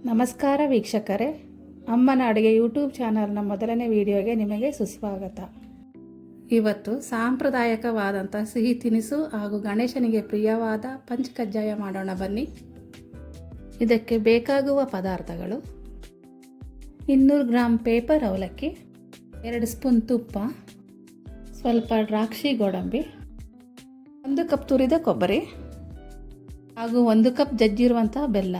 ನಮಸ್ಕಾರ ವೀಕ್ಷಕರೇ, ಅಮ್ಮನ ಅಡುಗೆ ಯೂಟ್ಯೂಬ್ ಚಾನಲ್ನ ಮೊದಲನೇ ವಿಡಿಯೋಗೆ ನಿಮಗೆ ಸುಸ್ವಾಗತ. ಇವತ್ತು ಸಾಂಪ್ರದಾಯಿಕವಾದಂಥ ಸಿಹಿ ತಿನಿಸು ಹಾಗೂ ಗಣೇಶನಿಗೆ ಪ್ರಿಯವಾದ ಪಂಚಕಜ್ಜಾಯ ಮಾಡೋಣ ಬನ್ನಿ. ಇದಕ್ಕೆ ಬೇಕಾಗುವ ಪದಾರ್ಥಗಳು: 200 ಗ್ರಾಂ ಪೇಪರ್ ಅವಲಕ್ಕಿ, 2 ಸ್ಪೂನ್ ತುಪ್ಪ, ಸ್ವಲ್ಪ ದ್ರಾಕ್ಷಿ ಗೋಡಂಬಿ, 1 ಕಪ್ ತುರಿದ ಕೊಬ್ಬರಿ ಹಾಗೂ 1 ಕಪ್ ಜಜ್ಜಿರುವಂಥ ಬೆಲ್ಲ.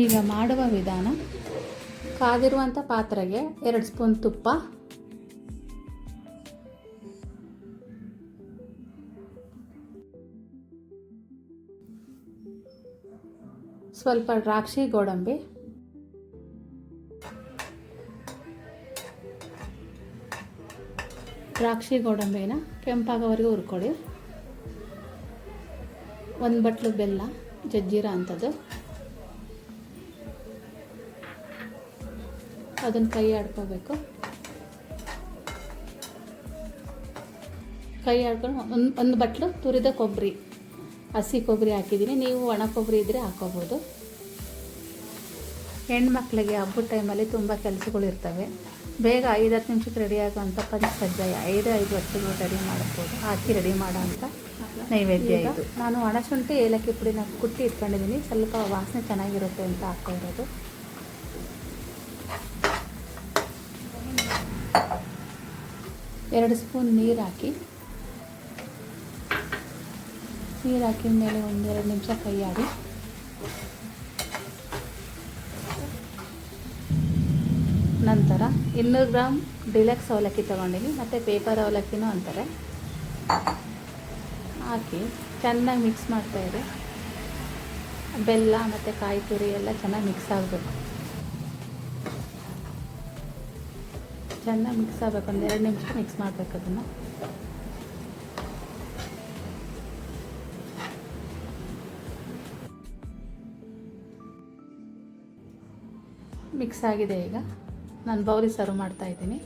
ಈಗ ಮಾಡುವ ವಿಧಾನ: ಕಾದಿರುವಂಥ ಪಾತ್ರೆಗೆ 2 ಸ್ಪೂನ್ ತುಪ್ಪ, ಸ್ವಲ್ಪ ದ್ರಾಕ್ಷಿ ಗೋಡಂಬಿ, ದ್ರಾಕ್ಷಿ ಗೋಡಂಬಿನ ಕೆಂಪಾಗೋವರೆಗೂ ಹುರ್ಕೊಳ್ಳಿ. 1 ಬಟ್ಲು ಬೆಲ್ಲ ಜಜ್ಜಿರೋ ಅಂಥದ್ದು, ಅದನ್ನು ಕೈ ಆಡ್ಕೋಬೇಕು. ಕೈ ಆಡ್ಕೊಂಡು 1 ಬಟ್ಲು ತುರಿದ ಕೊಬ್ಬರಿ, ಹಸಿ ಕೊಬ್ಬರಿ ಹಾಕಿದ್ದೀನಿ. ನೀವು ಒಣ ಕೊಬ್ಬರಿ ಇದ್ದರೆ ಹಾಕೋಬೋದು. ಹೆಣ್ಮಕ್ಳಿಗೆ ಹಬ್ಬದ ಟೈಮಲ್ಲಿ ತುಂಬ ಕೆಲಸಗಳಿರ್ತವೆ. ಬೇಗ 5-10 ನಿಮಿಷಕ್ಕೆ ರೆಡಿ ಆಗುವಂಥ ಪಂಚಕಜ್ಜಾಯ 5 ವರ್ಷಗಳು ರೆಡಿ ಮಾಡ್ಬೋದು. ಹಾಕಿ ರೆಡಿ ಮಾಡೋ ಅಂಥ ನೈವೇದ್ಯ ಇದು. ನಾನು ಒಣಶುಂಠಿ ಏಲಕ್ಕಿ ಪುಡಿನ ಕುಟ್ಟಿ ಇಟ್ಕೊಂಡಿದ್ದೀನಿ. ಸ್ವಲ್ಪ ವಾಸನೆ ಚೆನ್ನಾಗಿರುತ್ತೆ ಅಂತ ಹಾಕ್ತಾ ಇರೋದು. ಎರಡು ಸ್ಪೂನ್ ನೀರು ಹಾಕಿ, ಹಾಕಿದ ಮೇಲೆ 1-2 ನಿಮಿಷ ಕೈ ಆಡಿ, ನಂತರ 200 ಗ್ರಾಂ ಡಿಲಕ್ಸ್ ಅವಲಕ್ಕಿ ತೊಗೊಂಡಿನಿ, ಮತ್ತು ಪೇಪರ್ ಅವಲಕ್ಕಿನೂ ಅಂತಾರೆ. ಹಾಕಿ ಚೆನ್ನಾಗಿ ಮಿಕ್ಸ್ ಮಾಡ್ತಾಯಿರಿ. ಬೆಲ್ಲ ಮತ್ತು ಕಾಯಿ ತುರಿ ಎಲ್ಲ ಚೆನ್ನಾಗಿ ಮಿಕ್ಸ್ ಆಗಬೇಕು. ಚೆನ್ನಾಗಿ ಮಿಕ್ಸ್ ಆಗಬೇಕು. 1-2 ನಿಮಿಷ ಮಿಕ್ಸ್ ಮಾಡಬೇಕು. ಅದನ್ನು ಮಿಕ್ಸ್ ಆಗಿದೆ. ಈಗ ನಾನು ಬೌಲಿ ಸರ್ವ್ ಮಾಡ್ತಾ ಇದ್ದೀನಿ.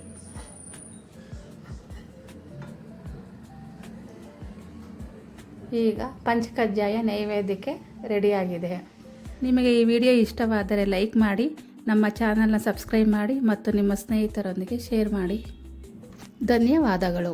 ಈಗ ಪಂಚಕಜ್ಜಾಯ ನೈವೇದ್ಯಕ್ಕೆ ರೆಡಿಯಾಗಿದೆ. ನಿಮಗೆ ಈ ವಿಡಿಯೋ ಇಷ್ಟವಾದರೆ ಲೈಕ್ ಮಾಡಿ, ನಮ್ಮ ಚಾನಲ್ನ ಸಬ್ಸ್ಕ್ರೈಬ್ ಮಾಡಿ ಮತ್ತು ನಿಮ್ಮ ಸ್ನೇಹಿತರೊಂದಿಗೆ ಶೇರ್ ಮಾಡಿ. ಧನ್ಯವಾದಗಳು.